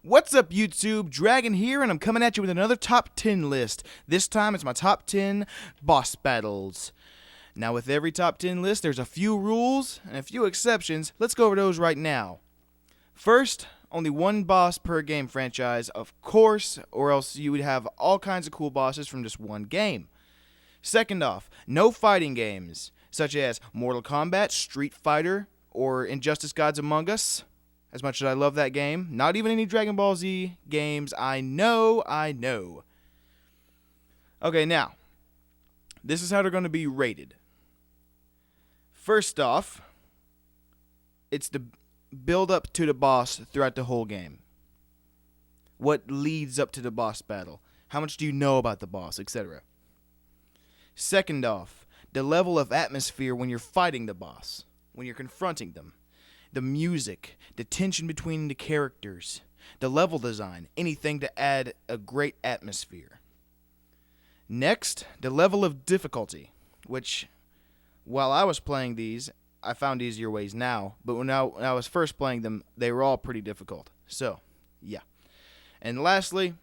What's up, YouTube? Dragon here, and I'm coming at you with another top 10 list. This time, it's my top 10 boss battles. Now, with every top 10 list, there's a few rules and a few exceptions. Let's go over those right now. First, only one boss per game franchise, of course, or else you would have all kinds of cool bosses from just one game. Second off, no fighting games, such as Mortal Kombat, Street Fighter, or Injustice Gods Among Us. As much as I love that game, not even any Dragon Ball Z games. I know. Okay, now, this is how they're going to be rated. First off, it's the build up to the boss throughout the whole game. What leads up to the boss battle? How much do you know about the boss, etc. Second off, the level of atmosphere when you're fighting the boss, when you're confronting them. The music, the tension between the characters, the level design, anything to add a great atmosphere. Next, the level of difficulty, which, while I was playing these, I found easier ways now, but when I was first playing them, they were all pretty difficult. So, yeah. And lastly,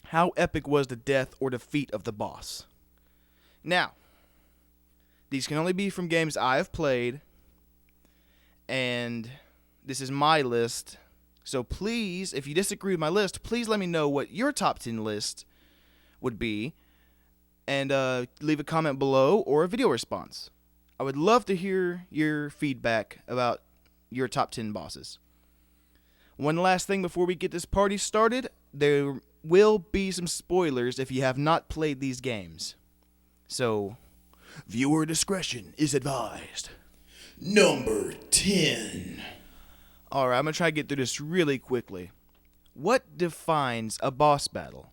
how epic was the death or defeat of the boss? Now, these can only be from games I have played, and this is my list. So please, if you disagree with my list, please let me know what your top 10 list would be, and leave a comment below or a video response. I would love to hear your feedback about your top 10 bosses. One last thing before we get this party started, there will be some spoilers if you have not played these games. So, viewer discretion is advised. Number 10. Alright, I'm going to try to get through this really quickly. What defines a boss battle?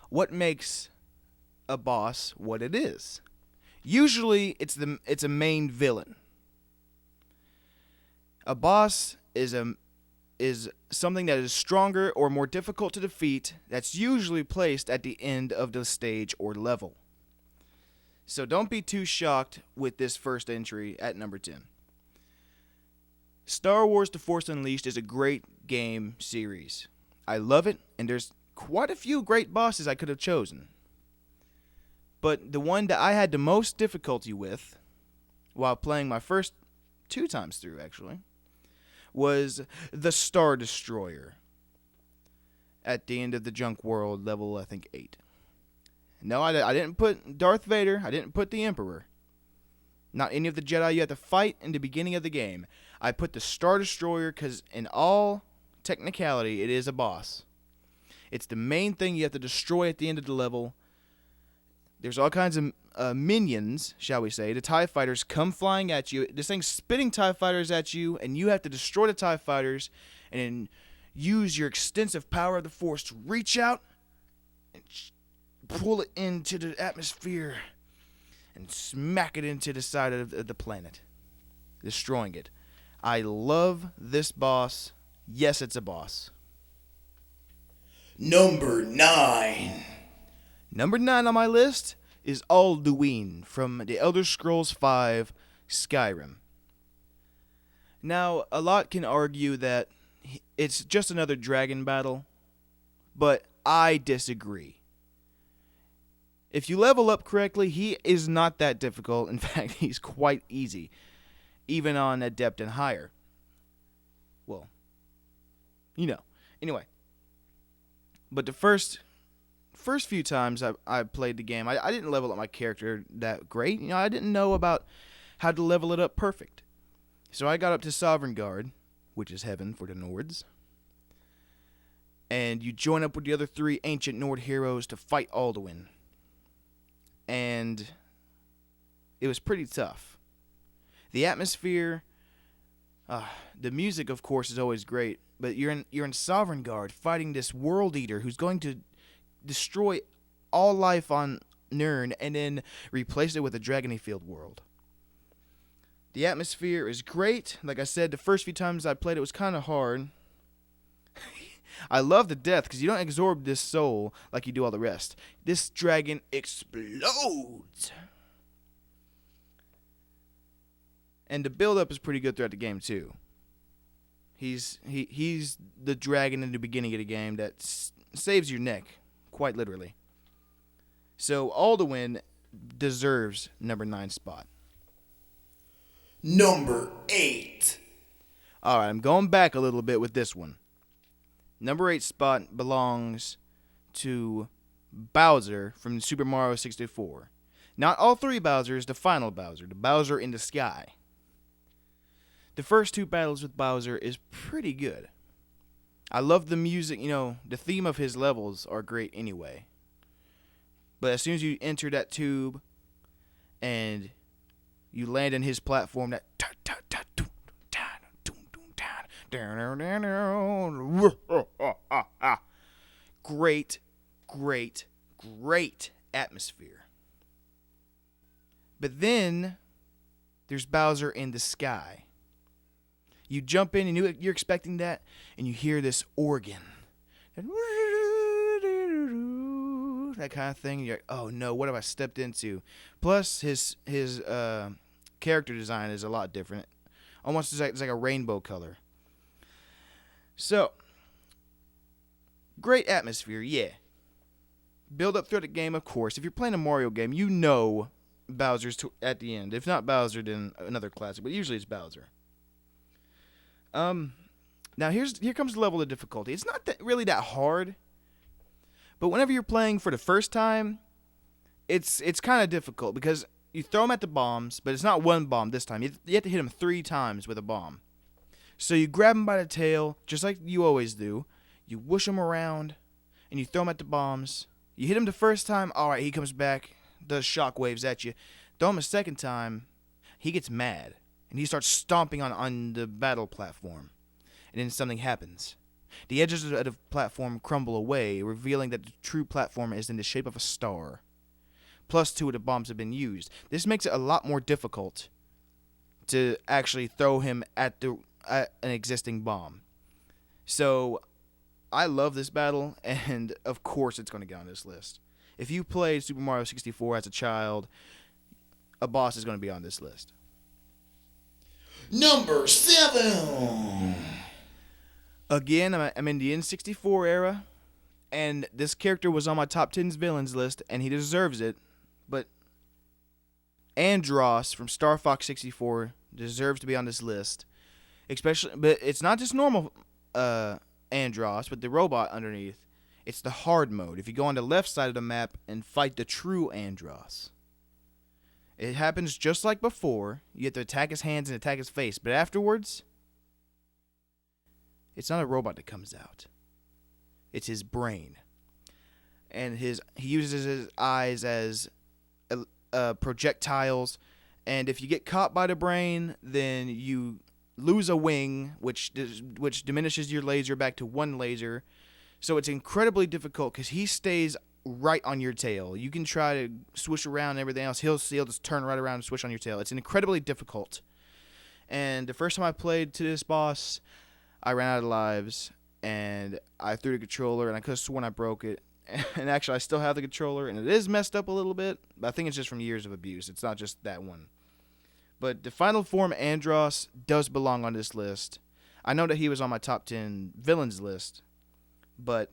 What makes a boss what it is? Usually, it's a main villain. A boss is something that is stronger or more difficult to defeat that's usually placed at the end of the stage or level. So don't be too shocked with this first entry at number 10. Star Wars The Force Unleashed is a great game series. I love it, and there's quite a few great bosses I could have chosen. But the one that I had the most difficulty with, while playing my first 2 times through actually, was the Star Destroyer. At the end of the Junk World, level I think 8. No, I didn't put Darth Vader, I didn't put the Emperor. Not any of the Jedi you have to fight in the beginning of the game. I put the Star Destroyer because in all technicality, it is a boss. It's the main thing you have to destroy at the end of the level. There's all kinds of minions, shall we say. The TIE Fighters come flying at you. This thing's spitting TIE Fighters at you, and you have to destroy the TIE Fighters and then use your extensive power of the Force to reach out and pull it into the atmosphere and smack it into the side of the planet, destroying it. I love this boss. Yes, it's a boss. Number 9. Number 9 on my list is Alduin from the Elder Scrolls V Skyrim. Now, a lot can argue that it's just another dragon battle, but I disagree. If you level up correctly, he is not that difficult. In fact, he's quite easy, even on Adept and higher. Well, Anyway. But the first few times I played the game, I didn't level up my character that great. I didn't know about how to level it up perfect. So I got up to Sovereign Guard, which is heaven for the Nords. And you join up with the other 3 ancient Nord heroes to fight Alduin. And it was pretty tough. The atmosphere, the music, of course, is always great. But you're in Sovereign Guard fighting this World Eater who's going to destroy all life on Nirn and then replace it with a Dragony-filled world. The atmosphere is great. Like I said, the first few times I played it was kind of hard. I love the death because you don't absorb this soul like you do all the rest. This dragon explodes. And the build-up is pretty good throughout the game, too. He's the dragon in the beginning of the game that saves your neck, quite literally. So Alduin deserves number 9 spot. Number 8. All right, I'm going back a little bit with this one. Number 8 spot belongs to Bowser from Super Mario 64. Not all 3 Bowsers, the final Bowser, the Bowser in the sky. The first 2 battles with Bowser is pretty good. I love the music, the theme of his levels are great anyway. But as soon as you enter that tube and you land in his platform, that great, great, great atmosphere. But then there's Bowser in the sky. You jump in and you're expecting that, and you hear this organ. That kind of thing. You're like, oh no, what have I stepped into? Plus, his character design is a lot different. Almost it's like a rainbow color. So, great atmosphere, yeah. Build up through the game, of course. If you're playing a Mario game, you know Bowser's at the end. If not Bowser, then another classic, but usually it's Bowser. Now here comes the level of difficulty. It's not really that hard, but whenever you're playing for the first time, it's kind of difficult because you throw them at the bombs, but it's not one bomb this time. You have to hit them 3 times with a bomb. So you grab them by the tail, just like you always do. You whoosh them around, and you throw them at the bombs. You hit him the first time, all right, he comes back, does shockwaves at you. Throw him a second time, he gets mad, and he starts stomping on the battle platform. And then something happens. The edges of the platform crumble away, revealing that the true platform is in the shape of a star. Plus 2 of the bombs have been used. This makes it a lot more difficult to actually throw him at an existing bomb. So, I love this battle, and of course it's going to get on this list. If you played Super Mario 64 as a child, a boss is going to be on this list. Number 7. Again, I'm in the N64 era, and this character was on my top 10 villains list, and he deserves it, but Andross from Star Fox 64 deserves to be on this list. But it's not just normal Andross with the robot underneath. It's the hard mode. If you go on the left side of the map and fight the true Andross. It happens just like before. You have to attack his hands and attack his face. But afterwards, it's not a robot that comes out. It's his brain. And he uses his eyes as projectiles. And if you get caught by the brain, then you lose a wing, which diminishes your laser back to 1 laser. So it's incredibly difficult because he stays right on your tail. You can try to swish around and everything else. He'll just turn right around and swish on your tail. It's incredibly difficult. And the first time I played to this boss, I ran out of lives, and I threw the controller, and I could have sworn I broke it. And actually, I still have the controller, and it is messed up a little bit, but I think it's just from years of abuse. It's not just that one. But the final form, Andross, does belong on this list. I know that he was on my top 10 villains list, but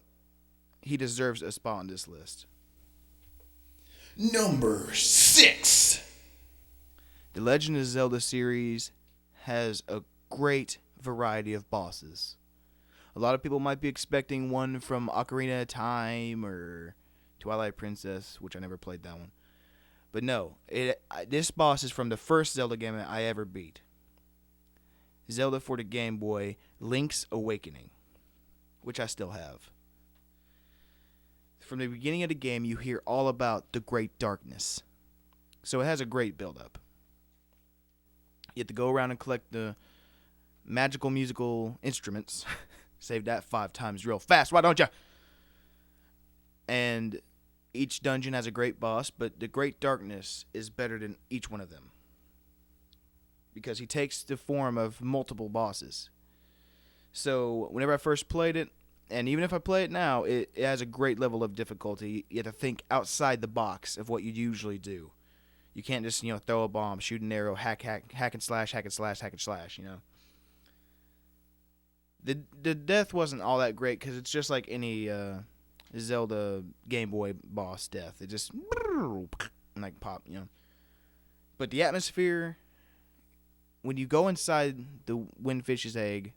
he deserves a spot on this list. Number 6. The Legend of Zelda series has a great variety of bosses. A lot of people might be expecting one from Ocarina of Time or Twilight Princess, which I never played that one. But no, this boss is from the first Zelda game that I ever beat. Zelda for the Game Boy, Link's Awakening, which I still have. From the beginning of the game, you hear all about the Great Darkness. So it has a great build-up. You have to go around and collect the magical musical instruments. Save that 5 times real fast, why don't you? And each dungeon has a great boss, but the Great Darkness is better than each one of them. Because he takes the form of multiple bosses. So whenever I first played it, and even if I play it now, it has a great level of difficulty. You have to think outside the box of what you usually do. You can't just, throw a bomb, shoot an arrow, hack and slash, The death wasn't all that great because it's just like any Zelda Game Boy boss death. It just like pop, you know. But the atmosphere, when you go inside the windfish's egg,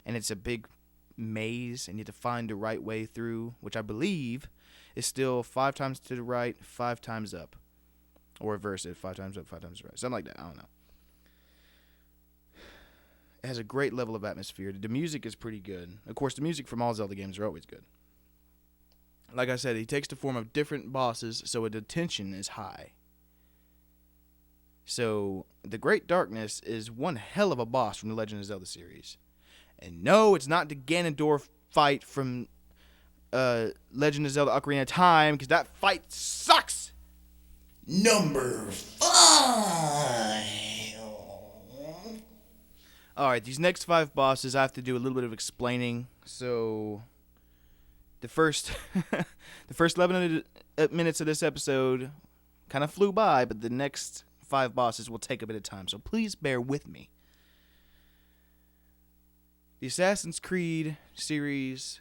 and it's a big maze, and you have to find the right way through, which I believe is still 5 times to the right, 5 times up, or reverse it, 5 times up, 5 times right, something like that. I don't know. It has a great level of atmosphere. The music is pretty good. Of course, the music from all Zelda games are always good. Like I said, he takes the form of different bosses, so the tension is high. So, the Great Darkness is one hell of a boss from the Legend of Zelda series. And no, it's not the Ganondorf fight from Legend of Zelda Ocarina of Time, because that fight sucks! Number 5. Alright, these next 5 bosses, I have to do a little bit of explaining. So, the first 11 minutes of this episode kind of flew by, but the next 5 bosses will take a bit of time, so please bear with me. The Assassin's Creed series,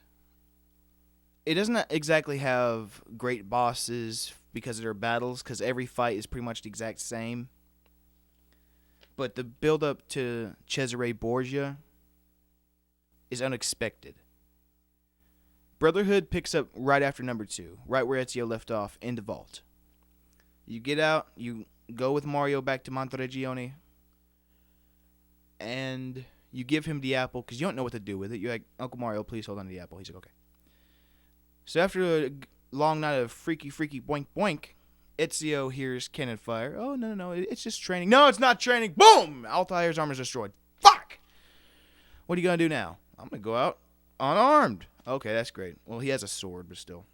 it doesn't exactly have great bosses because of their battles, because every fight is pretty much the exact same. But the build-up to Cesare Borgia is unexpected. Brotherhood picks up right after number 2, right where Ezio left off in the vault. You get out, you go with Mario back to Monteregione, and you give him the apple because you don't know what to do with it. You're like, Uncle Mario, please hold on to the apple. He's like, okay. So after a long night of freaky boink boink, Ezio hears cannon fire. Oh, no, it's just training. No, it's not training. Boom! Altair's armor is destroyed. Fuck! What are you going to do now? I'm going to go out unarmed. Okay, that's great. Well, he has a sword, but still.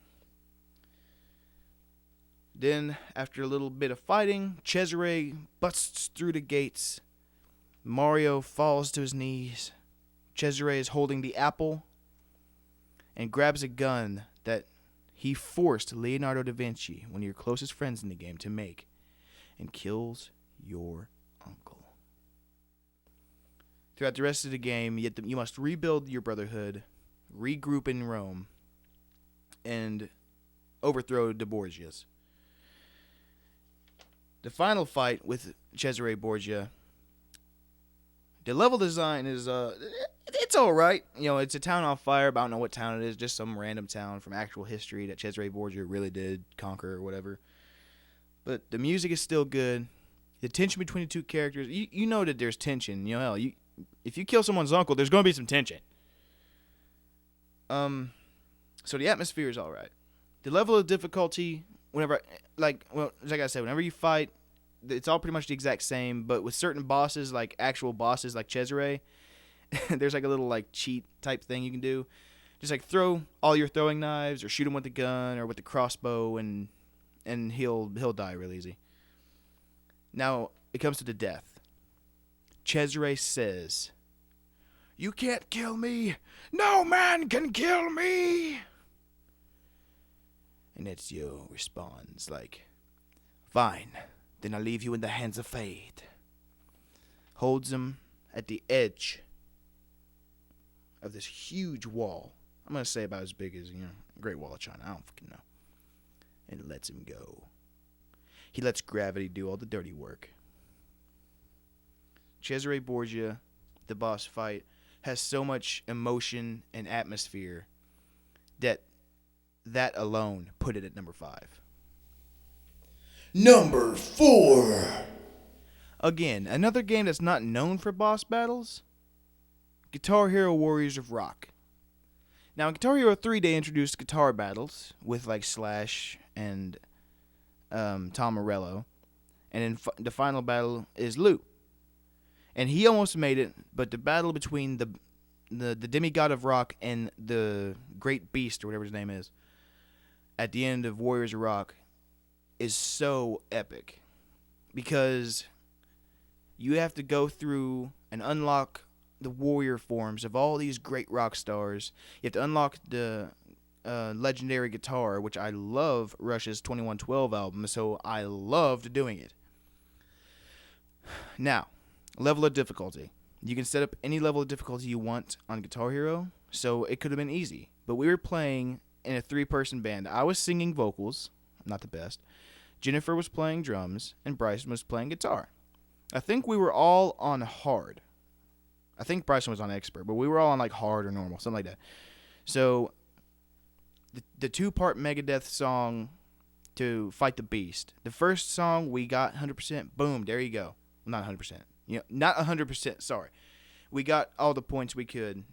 Then, after a little bit of fighting, Cesare busts through the gates. Mario falls to his knees. Cesare is holding the apple and grabs a gun that he forced Leonardo da Vinci, one of your closest friends in the game, to make, and kills your uncle. Throughout the rest of the game, you must rebuild your brotherhood, regroup in Rome, and overthrow the Borgias. The final fight with Cesare Borgia, the level design is, it's alright. You know, it's a town on fire, but I don't know what town it is. Just some random town from actual history that Cesare Borgia really did conquer or whatever. But the music is still good. The tension between the two characters, you know that there's tension. You know, hell, if you kill someone's uncle, there's going to be some tension. So the atmosphere is alright. The level of difficulty, like I said, whenever you fight, it's all pretty much the exact same, but with certain bosses, like actual bosses like Cesare, there's like a little like cheat type thing you can do. Just like throw all your throwing knives or shoot him with the gun or with the crossbow and he'll die real easy. Now, it comes to the death. Cesare says, "You can't kill me. No man can kill me." And Ezio responds like, "Fine, then I'll leave you in the hands of fate." Holds him at the edge of this huge wall. I'm going to say about as big as, Great Wall of China. I don't fucking know. And lets him go. He lets gravity do all the dirty work. Cesare Borgia, the boss fight, has so much emotion and atmosphere that alone put it at number 5. Number 4. Again, another game that's not known for boss battles. Guitar Hero Warriors of Rock. Now, in Guitar Hero 3, they introduced guitar battles with like Slash and Tom Morello. And in the final battle is Lou. And he almost made it, but the battle between the demigod of rock and the great beast, or whatever his name is, at the end of Warriors of Rock is so epic. Because you have to go through and unlock the warrior forms of all these great rock stars. You have to unlock the legendary guitar, which I love Rush's 2112 album, so I loved doing it. Now, level of difficulty. You can set up any level of difficulty you want on Guitar Hero, so it could have been easy. But we were playing in a 3-person band. I was singing vocals, not the best. Jennifer was playing drums, and Bryson was playing guitar. I think we were all on hard. I think Bryson was on expert, but we were all on like hard or normal, something like that. So the 2-part Megadeth song to fight the beast. The first song we got 100%. Boom, there you go. Not 100%. Not 100%. Sorry, we got all the points we could.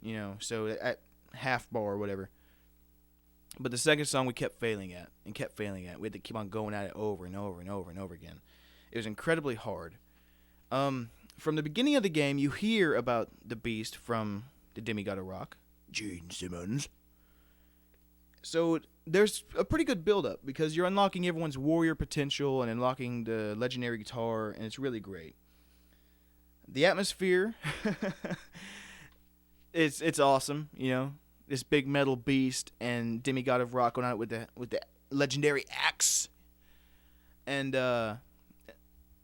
So at half bar or whatever. But the second song we kept failing at and kept failing at. We had to keep on going at it over and over and over and over again. It was incredibly hard. From the beginning of the game, you hear about the beast from the demigod of rock, Gene Simmons. So there's a pretty good build-up because you're unlocking everyone's warrior potential and unlocking the legendary guitar, and it's really great. The atmosphere, it's awesome. This big metal beast and demigod of rock going out with the legendary axe, and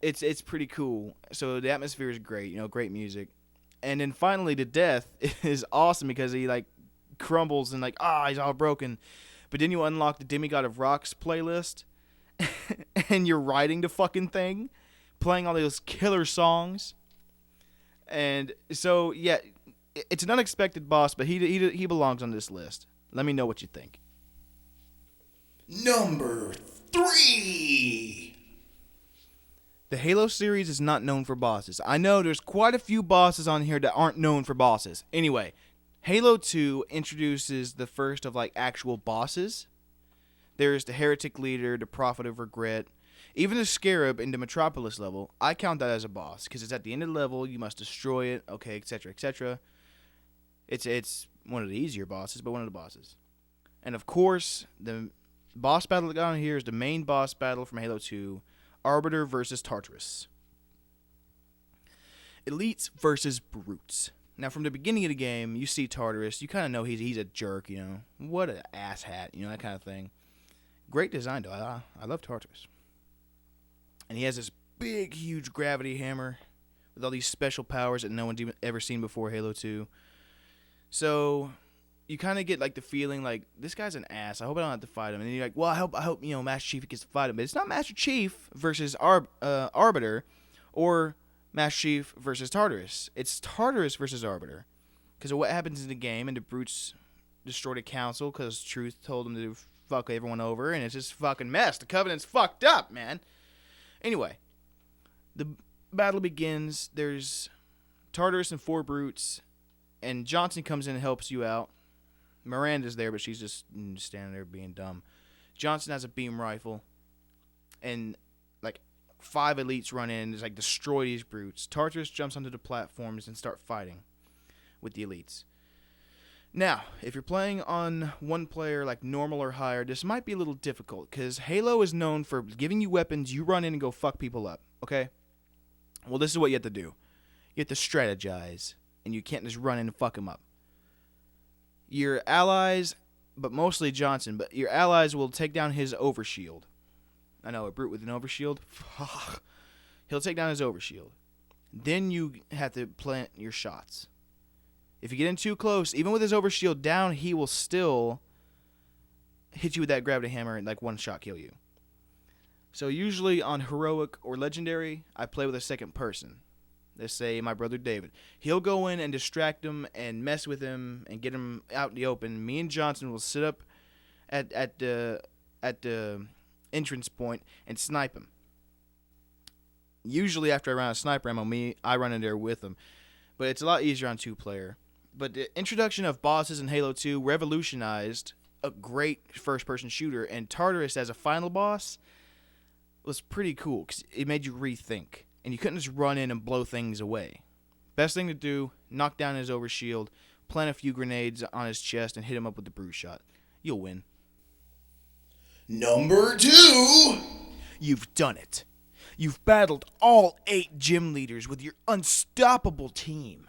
it's pretty cool. So the atmosphere is great. Great music, and then finally the death is awesome because he like crumbles and like he's all broken, but then you unlock the demigod of rock's playlist, and you're riding the fucking thing, playing all those killer songs, and so yeah. It's an unexpected boss, but he belongs on this list. Let me know what you think. Number 3. The Halo series is not known for bosses. I know there's quite a few bosses on here that aren't known for bosses. Anyway, Halo 2 introduces the first of like actual bosses. There's the Heretic Leader, the Prophet of Regret, even the Scarab in the Metropolis level. I count that as a boss because it's at the end of the level. You must destroy it. Okay, etc., etc. It's one of the easier bosses, but one of the bosses. And of course, the boss battle down here is the main boss battle from Halo 2, Arbiter versus Tartarus. Elites versus Brutes. Now, from the beginning of the game, you see Tartarus. You kind of know he's a jerk, What an asshat, that kind of thing. Great design, though. I love Tartarus. And he has this big, huge gravity hammer with all these special powers that no one's ever seen before Halo 2. So you kind of get like the feeling like this guy's an ass. I hope I don't have to fight him. And then you're like, well, I hope Master Chief gets to fight him. But it's not Master Chief versus Arbiter or Master Chief versus Tartarus. It's Tartarus versus Arbiter because of what happens in the game, and the Brutes destroy the council because Truth told them to fuck everyone over, and it's just a fucking mess. The Covenant's fucked up, man. Anyway, the battle begins. There's Tartarus and 4 Brutes. And Johnson comes in and helps you out. Miranda's there, but she's just standing there being dumb. Johnson has a beam rifle. And like 5 elites run in and just like destroy these brutes. Tartarus jumps onto the platforms and start fighting with the elites. Now, if you're playing on one player like normal or higher, this might be a little difficult because Halo is known for giving you weapons, you run in and go fuck people up, okay? Well, this is what you have to do. You have to strategize. And you can't just run in and fuck them up. Your allies, but mostly Johnson, but your allies will take down his overshield. I know, a brute with an overshield. He'll take down his overshield. Then you have to plant your shots. If you get in too close, even with his overshield down, he will still hit you with that gravity hammer and like one shot kill you. So usually on heroic or legendary, I play with a second person. Let's say my brother David. He'll go in and distract him and mess with him and get him out in the open. Me and Johnson will sit up at the entrance point and snipe him. Usually after I run out of sniper ammo, I run in there with him. But it's a lot easier on 2-player. But the introduction of bosses in Halo 2 revolutionized a great first-person shooter. And Tartarus as a final boss was pretty cool because it made you rethink. And you couldn't just run in and blow things away. Best thing to do, knock down his overshield, plant a few grenades on his chest, and hit him up with the brute shot. You'll win. Number 2. You've done it. You've battled all 8 gym leaders with your unstoppable team.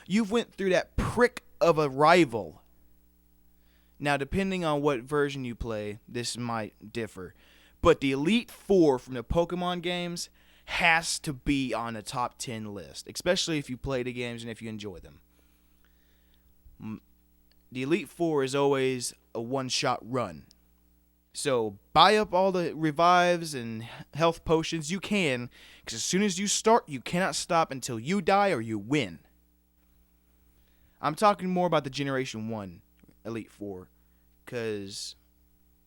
You've went through that prick of a rival. Now, depending on what version you play, this might differ. But the Elite Four from the Pokemon games has to be on a top 10 list, especially if you play the games and if you enjoy them. The Elite Four is always a one-shot run. So buy up all the revives and health potions you can, because as soon as you start, you cannot stop until you die or you win. I'm talking more about the Generation 1 Elite Four, because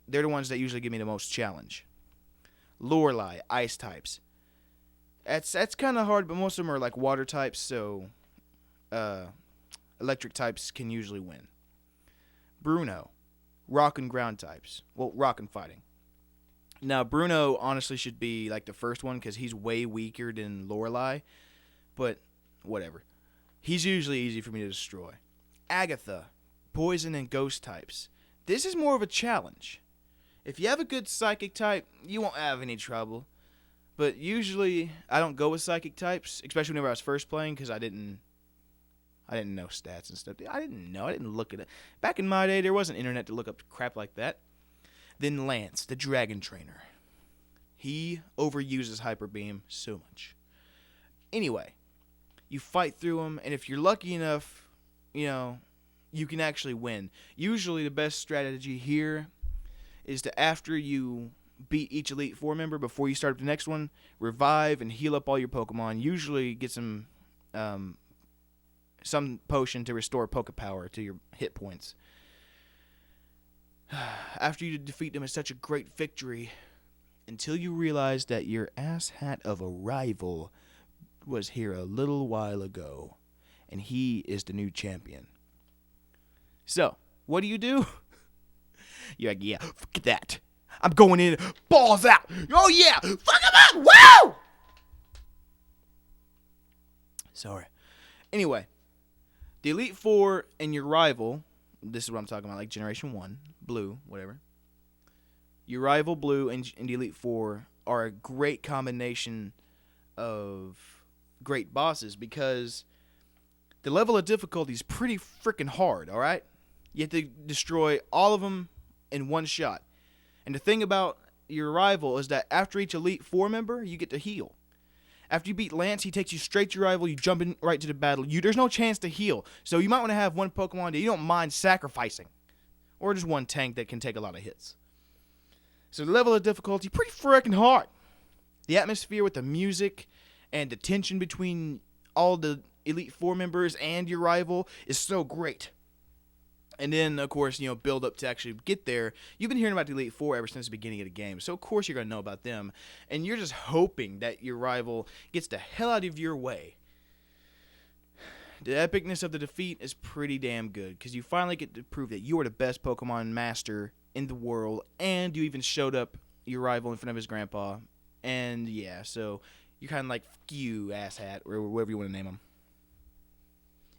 they're the ones that usually give me the most challenge. Lorelei, ice types. That's kind of hard, but most of them are like water types, so electric types can usually win. Bruno, rock and ground types. Well, rock and fighting. Now, Bruno honestly should be like the first one because he's way weaker than Lorelei, but whatever. He's usually easy for me to destroy. Agatha, poison and ghost types. This is more of a challenge. If you have a good psychic type, you won't have any trouble. But usually, I don't go with psychic types, especially whenever I was first playing, because I didn't know stats and stuff. I didn't look at it. Back in my day, there wasn't internet to look up crap like that. Then Lance, the dragon trainer. He overuses Hyper Beam so much. Anyway, you fight through him, and if you're lucky enough, you can actually win. Usually the best strategy here is to, after you beat each Elite Four member, before you start up the next one, revive and heal up all your Pokemon. Usually get some potion to restore Poke Power to your hit points. After you defeat them, it's such a great victory until you realize that your asshat of a rival was here a little while ago, and he is the new champion. So, what do? You're like, yeah, forget that. I'm going in, balls out. Oh yeah, fuck him up, woo! Sorry. Anyway, the Elite Four and your rival, this is what I'm talking about, like Generation 1, Blue, whatever. Your rival, Blue, and the Elite Four are a great combination of great bosses because the level of difficulty is pretty freaking hard, alright? You have to destroy all of them in one shot. And the thing about your rival is that after each Elite Four member, you get to heal. After you beat Lance, he takes you straight to your rival. You jump in right to the battle. There's no chance to heal. So you might want to have one Pokemon that you don't mind sacrificing. Or just one tank that can take a lot of hits. So the level of difficulty, pretty freaking hard. The atmosphere with the music and the tension between all the Elite Four members and your rival is so great. And then, of course, build up to actually get there. You've been hearing about the Elite Four ever since the beginning of the game. So, of course, you're going to know about them. And you're just hoping that your rival gets the hell out of your way. The epicness of the defeat is pretty damn good. Because you finally get to prove that you are the best Pokemon master in the world. And you even showed up your rival in front of his grandpa. And, yeah, so you're kind of like, fuck you, asshat, or whatever you want to name him.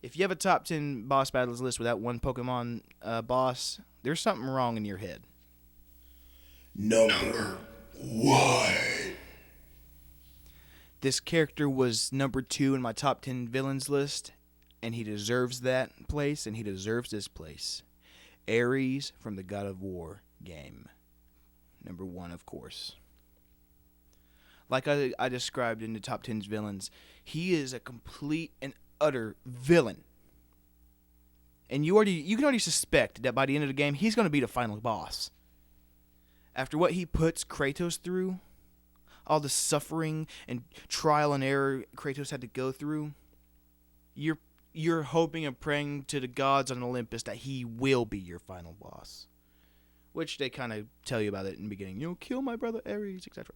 If you have a top 10 boss battles list without one Pokemon boss, there's something wrong in your head. Number 1. This character was number 2 in my top 10 villains list, and he deserves that place, and he deserves this place. Ares from the God of War game. Number 1, of course. Like I described in the top 10 villains, he is a complete and utter villain. And you can already suspect that by the end of the game, he's going to be the final boss. After what he puts Kratos through, all the suffering and trial and error Kratos had to go through, you're hoping and praying to the gods on Olympus that he will be your final boss. Which they kind of tell you about it in the beginning. Kill my brother Ares, etc.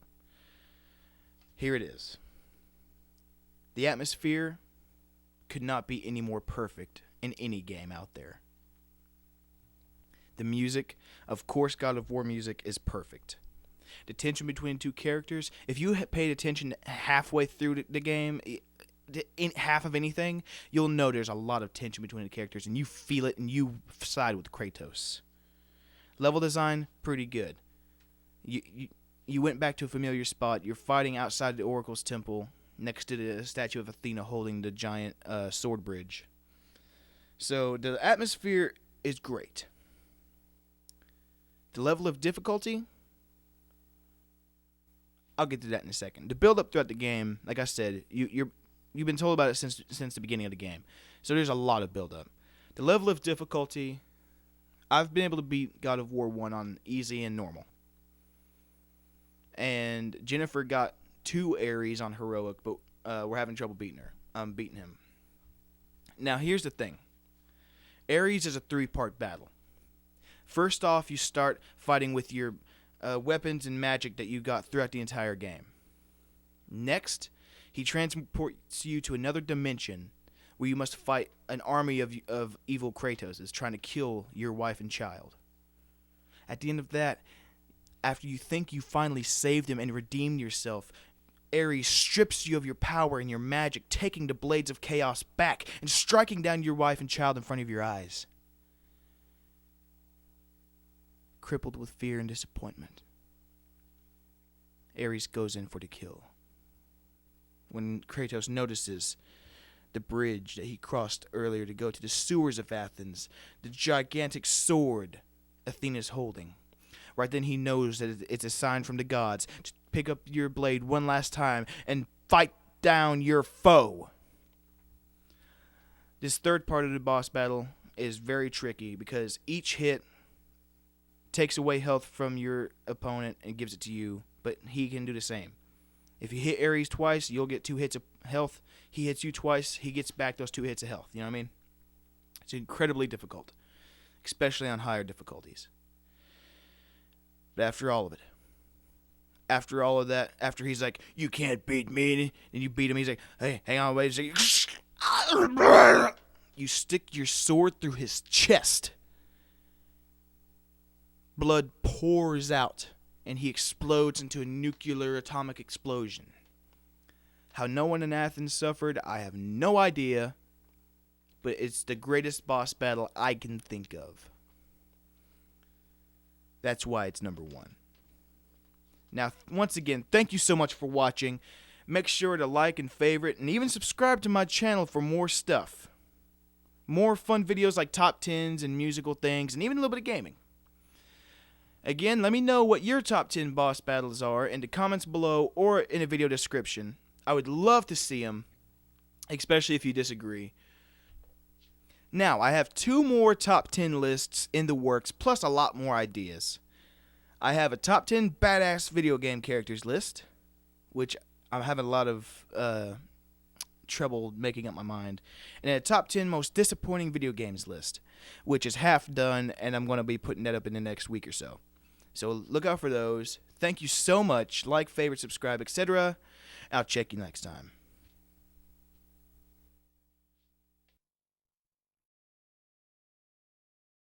Here it is. The atmosphere could not be any more perfect in any game out there. The music, of course, God of War music is perfect. The tension between two characters, if you paid attention halfway through the game, in half of anything, you'll know there's a lot of tension between the characters, and you feel it, and you side with Kratos. Level design, pretty good. You went back to a familiar spot. You're fighting outside the Oracle's temple, next to the statue of Athena holding the giant sword bridge. So the atmosphere is great. The level of difficulty, I'll get to that in a second. The build up throughout the game, like I said, you've been told about it since the beginning of the game. So there's a lot of build up. The level of difficulty, I've been able to beat God of War 1 on easy and normal. And Jennifer got 2 Ares on heroic, but we're having trouble beating him. Now here's the thing. Ares is a 3-part battle. First off, you start fighting with your weapons and magic that you got throughout the entire game. Next, he transports you to another dimension where you must fight an army of evil Kratoses trying to kill your wife and child. At the end of that, after you think you finally saved him and redeemed yourself, Ares strips you of your power and your magic, taking the blades of chaos back and striking down your wife and child in front of your eyes. Crippled with fear and disappointment, Ares goes in for the kill. When Kratos notices the bridge that he crossed earlier to go to the sewers of Athens, the gigantic sword Athena's holding, right then he knows that it's a sign from the gods to pick up your blade one last time and fight down your foe. This third part of the boss battle is very tricky because each hit takes away health from your opponent and gives it to you, but he can do the same. If you hit Ares twice, you'll get 2 hits of health. He hits you twice, he gets back those 2 hits of health. You know what I mean? It's incredibly difficult, especially on higher difficulties. But after all of it, after all of that, after he's like, you can't beat me, and you beat him, he's like, hey, hang on, wait a second. You stick your sword through his chest. Blood pours out, and he explodes into a nuclear atomic explosion. How no one in Athens suffered, I have no idea, but it's the greatest boss battle I can think of. That's why it's number 1. Now, once again, thank you so much for watching. Make sure to like and favorite, and even subscribe to my channel for more stuff. More fun videos like top 10s and musical things, and even a little bit of gaming. Again, let me know what your top 10 boss battles are in the comments below or in a video description. I would love to see them, especially if you disagree. Now, I have 2 more top 10 lists in the works, plus a lot more ideas. I have a top 10 badass video game characters list, which I'm having a lot of trouble making up my mind, and a top 10 most disappointing video games list, which is half done, and I'm going to be putting that up in the next week or so. So look out for those. Thank you so much. Like, favorite, subscribe, etc. I'll check you next time.